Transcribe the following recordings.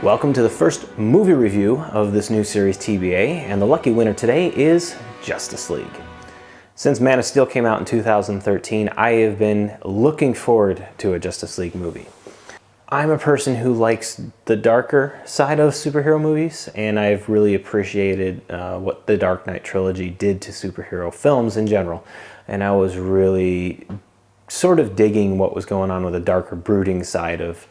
Welcome to the first movie review of this new series TBA, and the lucky winner today is Justice League. Since Man of Steel came out in 2013, I have been looking forward to a Justice League movie. I'm a person who likes the darker side of superhero movies, and I've really appreciated what the Dark Knight trilogy did to superhero films in general. And I was really sort of digging what was going on with the darker, brooding side of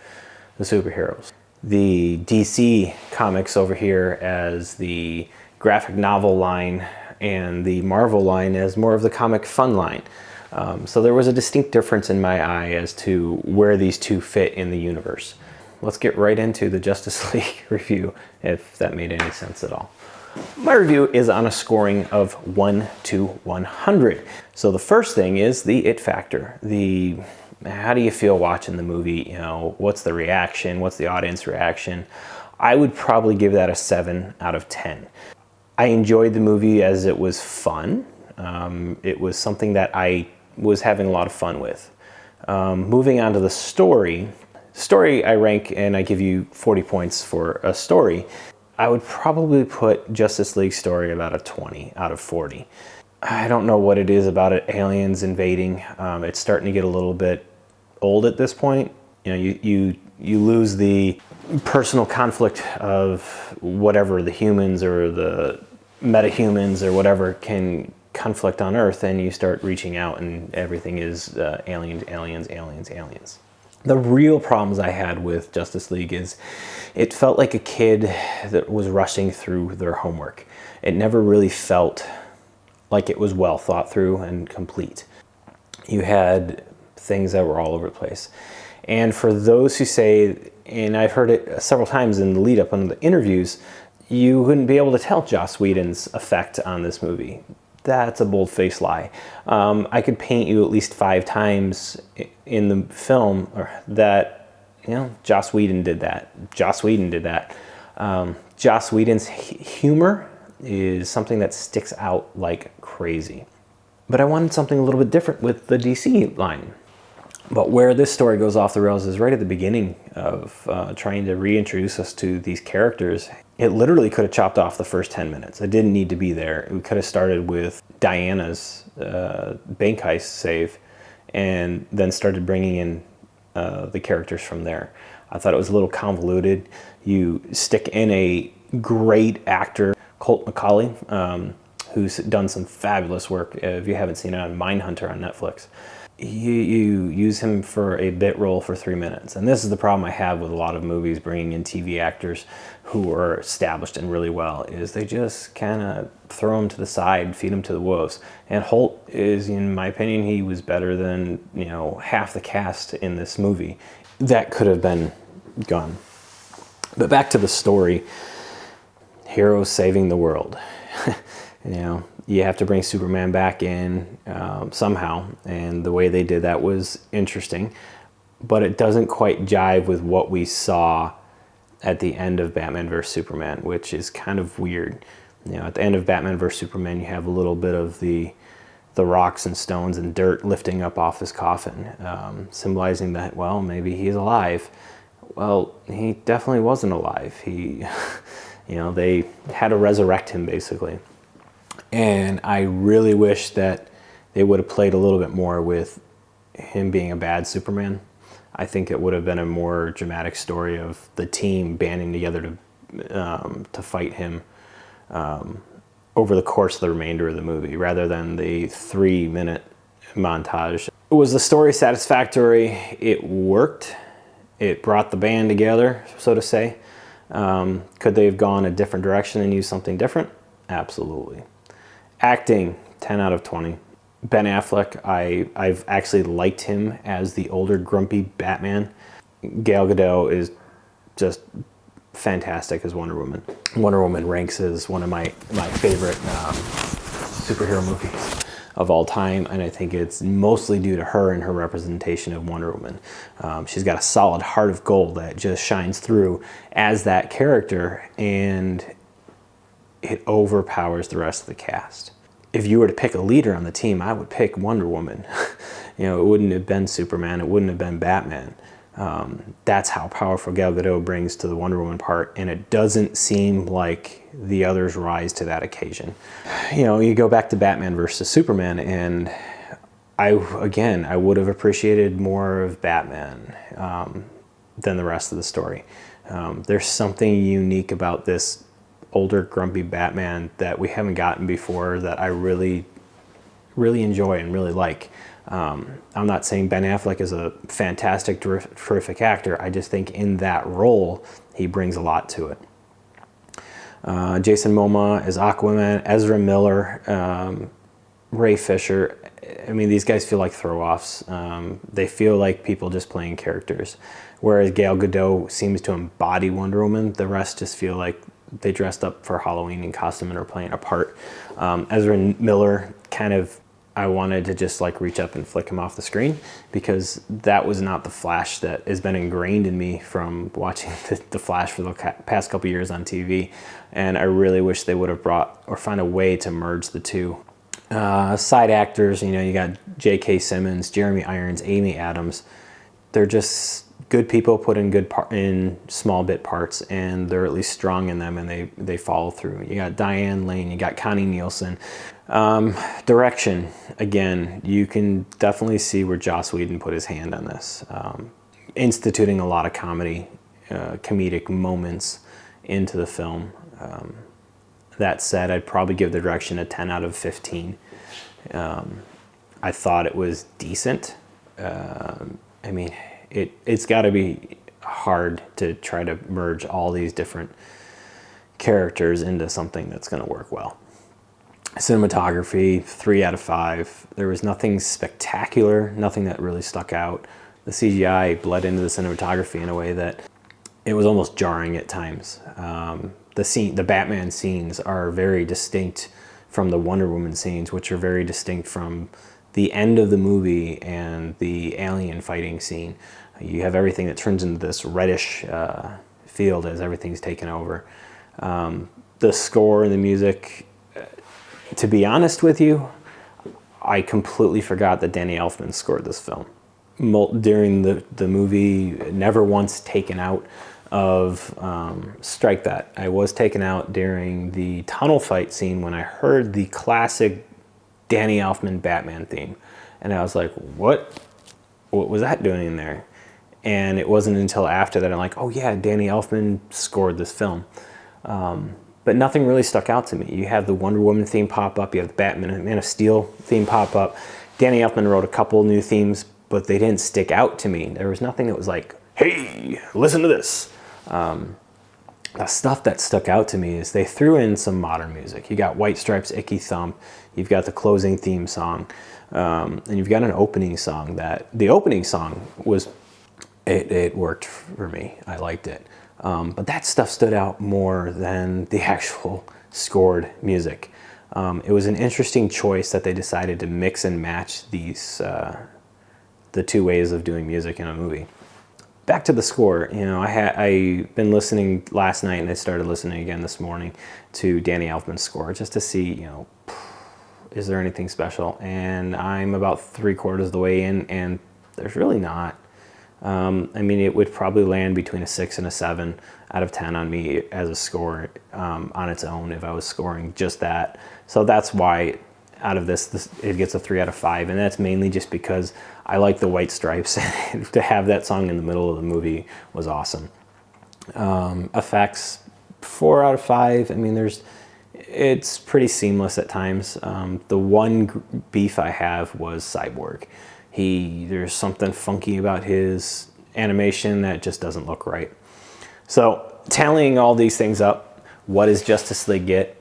the superheroes. The DC comics over here as the graphic novel line and the Marvel line as more of the comic fun line. So there was a distinct difference in my eye as to where these two fit in the universe. Let's get right into the Justice League review, if that made any sense at all. My review is on a scoring of 1 to 100. So the first thing is the it factor. How do you feel watching the movie? You know, what's the reaction? What's the audience reaction? I would probably give that a 7 out of 10. I enjoyed the movie as it was fun. It was something that I was having a lot of fun with. Moving on to the story. Story I rank and I give you 40 points for a story. I would probably put Justice League story about a 20 out of 40. I don't know what it is about it, aliens invading. It's starting to get a little bit old at this point. You know, you lose the personal conflict of whatever the humans or the metahumans or whatever can conflict on Earth, and you start reaching out and everything is aliens, aliens, aliens, aliens. The real problems I had with Justice League is it felt like a kid that was rushing through their homework. It never really felt like it was well thought through and complete. You had things that were all over the place. And for those who say, and I've heard it several times in the lead up on the interviews, you wouldn't be able to tell Joss Whedon's effect on this movie. That's a bold-faced lie. I could paint you at least 5 times in the film that, you know, Joss Whedon did that. Joss Whedon did that. Joss Whedon's humor is something that sticks out like crazy. But I wanted something a little bit different with the DC line. But where this story goes off the rails is right at the beginning of trying to reintroduce us to these characters. It literally could have chopped off the first 10 minutes. It didn't need to be there. We could have started with Diana's bank heist save and then started bringing in the characters from there. I thought it was a little convoluted. You stick in a great actor, Colt McCauley, who's done some fabulous work. If you haven't seen it on Mindhunter on Netflix. You use him for a bit role for 3 minutes. And this is the problem I have with a lot of movies bringing in TV actors who are established and really well, is they just kind of throw them to the side, feed them to the wolves. And Holt is, in my opinion, he was better than, you know, half the cast in this movie. That could have been gone. But back to the story. Heroes saving the world. You know, you have to bring Superman back in somehow, and the way they did that was interesting, but it doesn't quite jive with what we saw at the end of Batman vs. Superman, which is kind of weird. You know, at the end of Batman vs. Superman, you have a little bit of the rocks and stones and dirt lifting up off his coffin, symbolizing that, well, maybe he's alive. Well, he definitely wasn't alive. He, you know, they had to resurrect him, basically. And I really wish that they would have played a little bit more with him being a bad Superman. I think it would have been a more dramatic story of the team banding together to fight him over the course of the remainder of the movie, rather than the 3-minute montage. Was the story satisfactory? It worked. It brought the band together, so to say. Could they have gone a different direction and used something different? Absolutely. Acting, 10 out of 20. Ben Affleck, I've actually liked him as the older, grumpy Batman. Gal Gadot is just fantastic as Wonder Woman. Wonder Woman ranks as one of my favorite superhero movies of all time, and I think it's mostly due to her and her representation of Wonder Woman. She's got a solid heart of gold that just shines through as that character, and it overpowers the rest of the cast. If you were to pick a leader on the team, I would pick Wonder Woman. You know, it wouldn't have been Superman, it wouldn't have been Batman. That's how powerful Gal Gadot brings to the Wonder Woman part, and it doesn't seem like the others rise to that occasion. You know, you go back to Batman versus Superman, and I would have appreciated more of Batman than the rest of the story. There's something unique about this older, grumpy Batman that we haven't gotten before that I really enjoy and really like. I'm not saying Ben Affleck is a fantastic, terrific actor. I just think in that role, he brings a lot to it. Jason Momoa as Aquaman, Ezra Miller, Ray Fisher. I mean, these guys feel like throw-offs. They feel like people just playing characters. Whereas Gal Gadot seems to embody Wonder Woman. The rest just feel like they dressed up for Halloween in costume and are playing a part. Ezra Miller, kind of, I wanted to just like reach up and flick him off the screen, because that was not the Flash that has been ingrained in me from watching the Flash for the past couple years on TV. And I really wish they would have brought or found a way to merge the two. Side actors, you know, you got J.K. Simmons, Jeremy Irons, Amy Adams. They're just good people put in in small bit parts, and they're at least strong in them, and they follow through. You got Diane Lane, you got Connie Nielsen. Direction, again, you can definitely see where Joss Whedon put his hand on this, instituting a lot of comedic moments into the film. That said, I'd probably give the direction a 10 out of 15. I thought it was decent. I mean, it's got to be hard to try to merge all these different characters into something that's going to work well. Cinematography, 3 out of 5. There was nothing spectacular, nothing that really stuck out. The CGI bled into the cinematography in a way that it was almost jarring at times. The Batman scenes are very distinct from the Wonder Woman scenes, which are very distinct from the end of the movie and the alien fighting scene. You have everything that turns into this reddish field as everything's taken over. The score and the music, to be honest with you, I completely forgot that Danny Elfman scored this film. During the movie, never once taken out of, strike that. I was taken out during the tunnel fight scene when I heard the classic Danny Elfman Batman theme. And I was like, what was that doing in there? And it wasn't until after that I'm like, oh yeah, Danny Elfman scored this film. But nothing really stuck out to me. You have the Wonder Woman theme pop up, you have the Batman, Man of Steel theme pop up. Danny Elfman wrote a couple new themes, but they didn't stick out to me. There was nothing that was like, hey, listen to this. The stuff that stuck out to me is they threw in some modern music. You got White Stripes' Icky Thump, you've got the closing theme song, and you've got an opening song the opening song was, it worked for me. I liked it. But that stuff stood out more than the actual scored music. It was an interesting choice that they decided to mix and match these, the two ways of doing music in a movie. Back to the score, you know, I been listening last night and I started listening again this morning to Danny Elfman's score just to see, you know, is there anything special? And I'm about 3/4 of the way in, and there's really not. I mean, it would probably land between a 6 and a 7 out of 10 on me as a score on its own if I was scoring just that. So that's why out of this it gets a 3 out of 5, and that's mainly just because I like the White Stripes. To have that song in the middle of the movie was awesome. Effects, 4 out of 5. I mean, it's pretty seamless at times. The one beef I have was Cyborg. There's something funky about his animation that just doesn't look right. So tallying all these things up, what does Justice League get?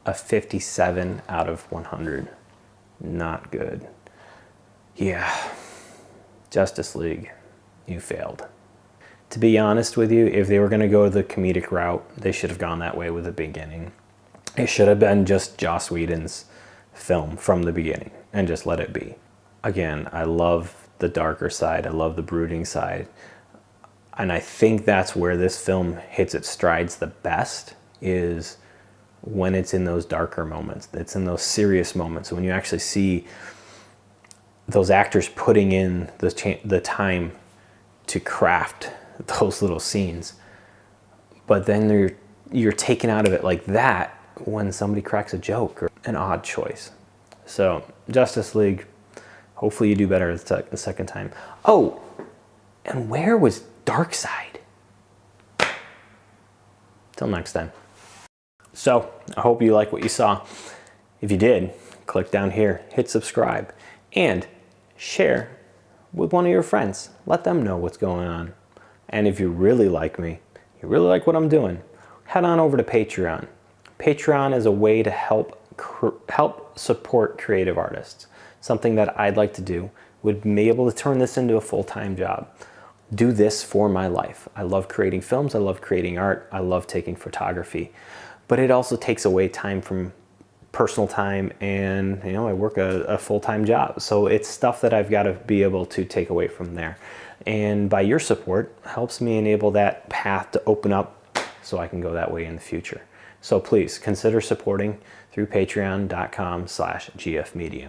A 57 out of 100. Not good. Yeah, Justice League, you failed. To be honest with you, if they were going to go the comedic route, they should have gone that way with the beginning. It should have been just Joss Whedon's film from the beginning and just let it be. Again, I love the darker side. I love the brooding side. And I think that's where this film hits its strides the best, is when it's in those darker moments. It's in those serious moments when you actually see those actors putting in the time to craft those little scenes. But then you're taken out of it like that when somebody cracks a joke or an odd choice. So Justice League, hopefully you do better the second time. Oh, and where was Darkseid? Till next time. So I hope you like what you saw. If you did, click down here, hit subscribe, and share with one of your friends. Let them know what's going on. And if you really like me, you really like what I'm doing, head on over to Patreon. Patreon is a way to help support creative artists. Something that I'd like to do would be able to turn this into a full-time job. Do this for my life. I love creating films, I love creating art, I love taking photography, but it also takes away time from personal time, and I work a full-time job. So it's stuff that I've got to be able to take away from there. And by your support, helps me enable that path to open up so I can go that way in the future. So please consider supporting through patreon.com/gfmedia.